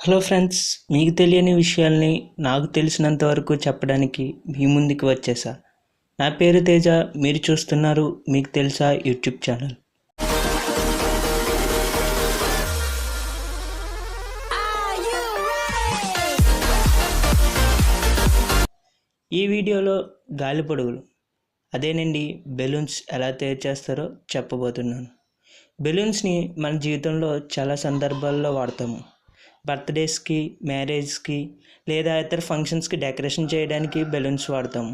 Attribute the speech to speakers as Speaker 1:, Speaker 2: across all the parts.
Speaker 1: Hello friends, మీకు తెలియని విషయాల్ని నాకు తెలిసినంత వరకు చెప్పడానికి మీ ముందుకు వచ్చేసా. నా పేరు తేజ. మీరు చూస్తున్నారు మీకు తెలుసా యూట్యూబ్ ఛానల్. ఈ వీడియోలో గాలిపొడుగులు, అదేనండి బెలూన్స్ ఎలా తయారు చేస్తారో చెప్పబోతున్నాను. బెలూన్స్ని మన జీవితంలో చాలా సందర్భాల్లో వాడతాము. బర్త్డేస్కి, మ్యారేజ్కి లేదా ఇతర ఫంక్షన్స్కి డెకరేషన్ చేయడానికి బెలూన్స్ వాడతాము.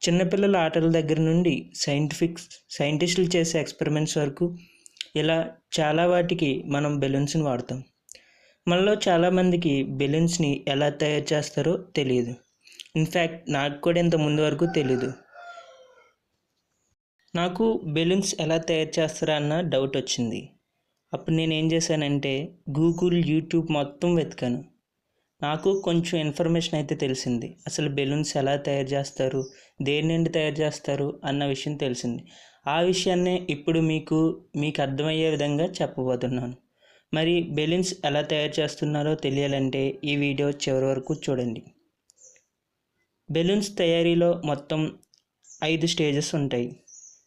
Speaker 1: చిన్నపిల్లల ఆటల దగ్గర నుండి సైంటిస్టులు చేసే ఎక్స్పెరిమెంట్స్ వరకు ఇలా చాలా వాటికి మనం బెలూన్స్ని వాడతాం. మనలో చాలామందికి బెలూన్స్ని ఎలా తయారు చేస్తారో తెలియదు. ఇన్ఫ్యాక్ట్ నాకు కూడా ఇంత ముందు వరకు తెలీదు. నాకు బెలూన్స్ ఎలా తయారు చేస్తారా అన్న డౌట్ వచ్చింది. అప్పుడు నేను ఏం చేశానంటే గూగుల్, యూట్యూబ్ మొత్తం వెతికాను. నాకు కొంచెం ఇన్ఫర్మేషన్ అయితే తెలిసింది. అసలు బెలూన్స్ ఎలా తయారు చేస్తారు, దేని నుండి తయారు చేస్తారు అన్న విషయం తెలిసింది. ఆ విషయాన్నే ఇప్పుడు మీకు అర్థమయ్యే విధంగా చెప్పబోతున్నాను. మరి బెలూన్స్ ఎలా తయారు చేస్తున్నారో తెలియాలంటే ఈ వీడియో చివరి వరకు చూడండి. బెలూన్స్ తయారీలో మొత్తం 5 స్టేజెస్ ఉంటాయి.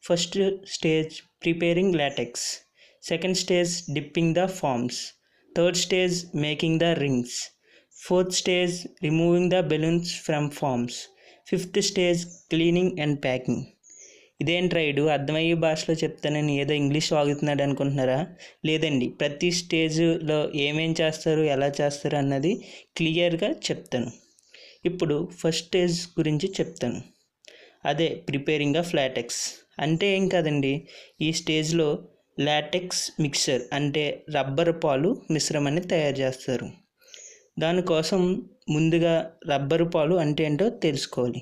Speaker 1: First stage preparing latex, second stage dipping the forms, third stage making the rings, fourth stage removing the balloons from forms, fifth stage cleaning and packing. ఇదేంటి రైడు అర్థమయ్యే భాషలో చెప్తానని ఏదో ఇంగ్లీష్ వాగుతున్నాడు అనుకుంటున్నారా? లేదండి, ప్రతి స్టేజ్లో ఏమేం చేస్తారు, ఎలా చేస్తారు అన్నది క్లియర్గా చెప్తాను. ఇప్పుడు ఫస్ట్ స్టేజ్ గురించి చెప్తాను. అదే ప్రిపేరింగ్ ఆఫ్ లాటెక్స్. అంటే ఏం కాదండి, ఈ స్టేజ్లో లాటెక్స్ మిక్సర్ అంటే రబ్బర్ పాలు మిశ్రమాన్ని తయారు చేస్తారు. దానికోసం ముందుగా రబ్బరు పాలు అంటే ఏంటో తెలుసుకోవాలి.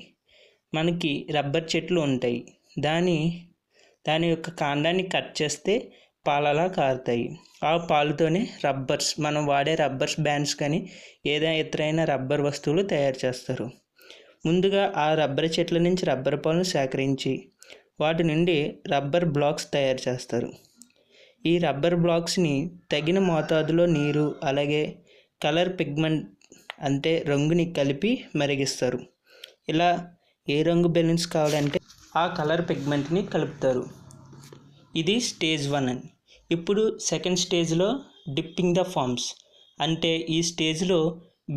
Speaker 1: మనకి రబ్బర్ చెట్లు ఉంటాయి. దాని యొక్క కాండాన్ని కట్ చేస్తే పాలలా కారుతాయి. ఆ పాలుతోనే మనం వాడే రబ్బర్స్ బ్యాండ్స్ కానీ ఏదైనా ఇతరైన రబ్బర్ వస్తువులు తయారు చేస్తారు. ముందుగా ఆ రబ్బర్ చెట్ల నుంచి రబ్బర్ పాలను సేకరించి వాటి నుండి రబ్బర్ బ్లాక్స్ తయారు చేస్తారు. ఈ రబ్బర్ బ్లాక్స్ని తగిన మోతాదులో నీరు, అలాగే కలర్ పిగ్మెంట్ అంటే రంగుని కలిపి మరిగిస్తారు. ఇలా ఏ రంగు బెలూన్స్ కావాలంటే ఆ కలర్ పిగ్మెంట్ని కలుపుతారు. ఇది స్టేజ్ 1 అని. ఇప్పుడు సెకండ్ స్టేజ్లో డిప్పింగ్ ద ఫార్మ్స్. అంటే ఈ స్టేజ్లో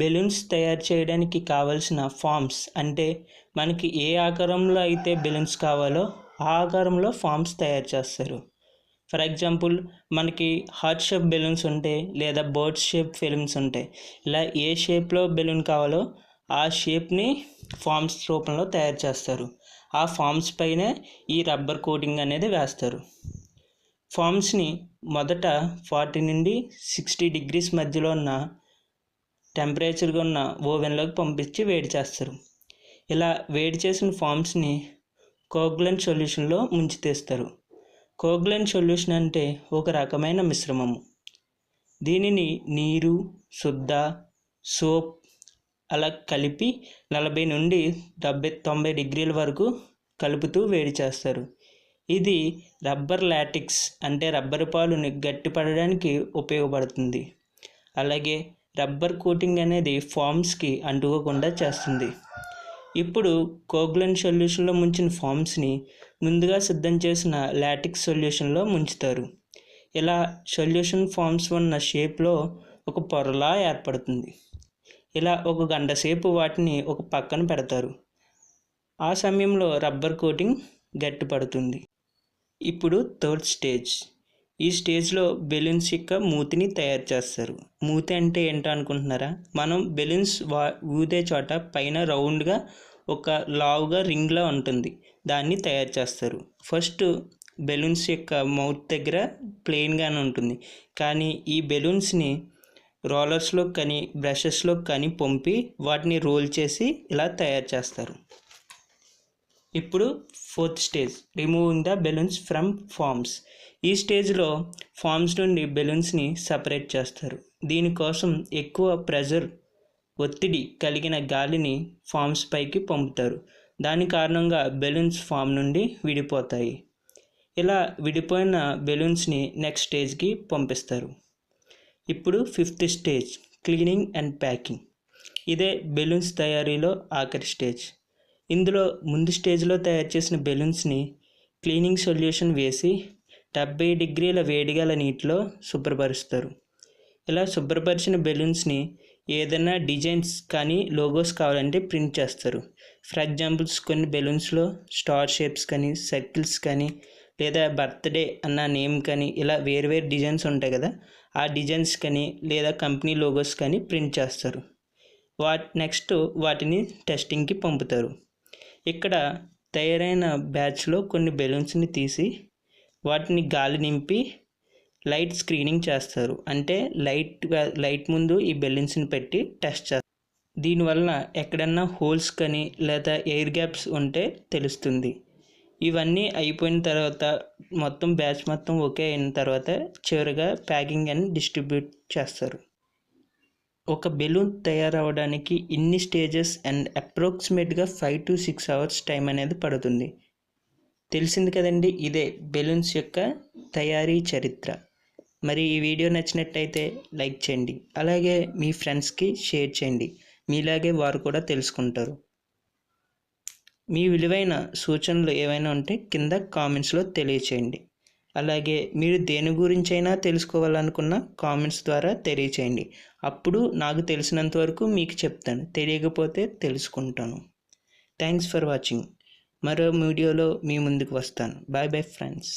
Speaker 1: బెలూన్స్ తయారు చేయడానికి కావలసిన ఫార్మ్స్ అంటే మనకి ఏ ఆకారంలో అయితే బెలూన్స్ కావాలో ఆ ఆకారంలో ఫార్మ్స్ తయారు చేస్తారు. ఫర్ ఎగ్జాంపుల్, మనకి హార్ట్ షేప్ బెలూన్స్ ఉంటాయి, లేదా బర్డ్ షేప్ బెలూన్స్ ఉంటాయి. ఇలా ఏ షేప్లో బెలూన్ కావాలో ఆ షేప్ని ఫార్మ్స్ రూపంలో తయారు చేస్తారు. ఆ ఫార్మ్స్ పైన ఈ రబ్బర్ కోటింగ్ అనేది వేస్తారు. ఫార్మ్స్ని మొదట 40 నుండి 60 డిగ్రీస్ మధ్యలో ఉన్న టెంపరేచర్గా ఉన్న ఓవెన్లోకి పంపించి వేడి చేస్తారు. ఇలా వేడి చేసిన ఫార్మ్స్ని కోగులెంట్ సొల్యూషన్లో ముంచి తీస్తారు. కోగులెంట్ సొల్యూషన్ అంటే ఒక రకమైన మిశ్రమము. దీనిని నీరు, సుద్ద, సోప్ అలా కలిపి 40 నుండి 90 డిగ్రీల వరకు కలుపుతూ వేడి చేస్తారు. ఇది రబ్బర్ లాటెక్స్ అంటే రబ్బర్ పాలుని గట్టిపడడానికి ఉపయోగపడుతుంది. అలాగే రబ్బర్ కోటింగ్ అనేది ఫార్మ్స్కి అంటుకోకుండా చేస్తుంది. ఇప్పుడు కోగులెంట్ సొల్యూషన్లో ముంచిన ఫార్మ్స్ని ముందుగా సిద్ధం చేసిన లాటెక్స్ సొల్యూషన్లో ముంచుతారు. ఇలా సొల్యూషన్ ఫార్మ్స్ ఉన్న షేప్లో ఒక పొరలా ఏర్పడుతుంది. ఇలా 1 గంట సేపు వాటిని ఒక పక్కన పెడతారు. ఆ సమయంలో రబ్బర్ కోటింగ్ గట్టిపడుతుంది. ఇప్పుడు థర్డ్ స్టేజ్. ఈ స్టేజ్లో బెలూన్స్ యొక్క మూతిని తయారు చేస్తారు. మూతి అంటే ఏంటో అనుకుంటున్నారా? మనం బెలూన్స్ ఊదే చోట పైన రౌండ్గా ఒక లావుగా రింగ్లా ఉంటుంది, దాన్ని తయారు చేస్తారు. ఫస్ట్ బెలూన్స్ యొక్క మౌత్ దగ్గర ప్లెయిన్గానే ఉంటుంది, కానీ ఈ బెలూన్స్ని రోలర్స్లో కానీ బ్రషెస్లో కానీ పంపి వాటిని రోల్ చేసి ఇలా తయారు చేస్తారు. ఇప్పుడు fourth stage removing the balloons from forms. ఈ స్టేజ్లో ఫార్మ్స్ నుండి బెలూన్స్ని సపరేట్ చేస్తారు. దీనికోసం ఎక్కువ ఒత్తిడి కలిగిన గాలిని ఫార్మ్స్ పైకి పంపుతారు. దాని కారణంగా బెలూన్స్ ఫామ్ నుండి విడిపోతాయి. ఇలా విడిపోయిన బెలూన్స్ని నెక్స్ట్ స్టేజ్కి పంపిస్తారు. ఇప్పుడు fifth stage cleaning and packing. ఇదే బెలూన్స్ తయారీలో ఆఖరి స్టేజ్. ఇందులో ముందు స్టేజ్లో తయారు చేసిన బెలూన్స్ని క్లీనింగ్ సొల్యూషన్ వేసి 70 డిగ్రీల వేడిగల నీటిలో శుభ్రపరుస్తారు. ఇలా శుభ్రపరిచిన బెలూన్స్ని ఏదైనా డిజైన్స్ కానీ లోగోస్ కావాలంటే ప్రింట్ చేస్తారు. ఫర్ ఎగ్జాంపుల్స్ కొన్ని బెలూన్స్లో స్టార్ షేప్స్ కానీ, సర్కిల్స్ కానీ, లేదా బర్త్డే అన్న నేమ్ కానీ ఇలా వేరు డిజైన్స్ ఉంటాయి కదా, ఆ డిజైన్స్ కానీ లేదా కంపెనీ లోగోస్ కానీ ప్రింట్ చేస్తారు. నెక్స్ట్ వాటిని టెస్టింగ్కి పంపుతారు. ఇక్కడ తయారైన బ్యాచ్లో కొన్ని బెలూన్స్ని తీసి వాటిని గాలి నింపి లైట్ స్క్రీనింగ్ చేస్తారు. అంటే లైట్ ముందు ఈ బెలూన్స్ని పెట్టి టెస్ట్ చేస్తారు. దీనివల్ల ఎక్కడన్నా హోల్స్ కానీ లేదా ఎయిర్ గ్యాప్స్ ఉంటే తెలుస్తుంది. ఇవన్నీ అయిపోయిన తర్వాత మొత్తం బ్యాచ్ మొత్తం ఓకే అయిన తర్వాత చివరిగా ప్యాకింగ్ అండ్ డిస్ట్రిబ్యూట్ చేస్తారు. ఒక బెలూన్ తయారవడానికి ఇన్ని స్టేజెస్ అండ్ అప్రాక్సిమేట్గా 5 to 6 hours టైం అనేది పడుతుంది. తెలిసింది కదండి, ఇదే బెలూన్స్ యొక్క తయారీ చరిత్ర. మరి ఈ వీడియో నచ్చినట్టయితే లైక్ చేయండి, అలాగే మీ ఫ్రెండ్స్కి షేర్ చేయండి. మీలాగే వారు కూడా తెలుసుకుంటారు. మీ విలువైన సూచనలు ఏవైనా ఉంటే కింద కామెంట్స్లో తెలియచేయండి. అలాగే మీరు దేని గురించైనా తెలుసుకోవాలనుకున్న కామెంట్స్ ద్వారా తెలియచేయండి. అప్పుడు నాకు తెలిసినంత వరకు మీకు చెప్తాను, తెలియకపోతే తెలుసుకుంటాను. Thanks for watching. మరో వీడియోలో మీ ముందుకు వస్తాను. Bye bye friends.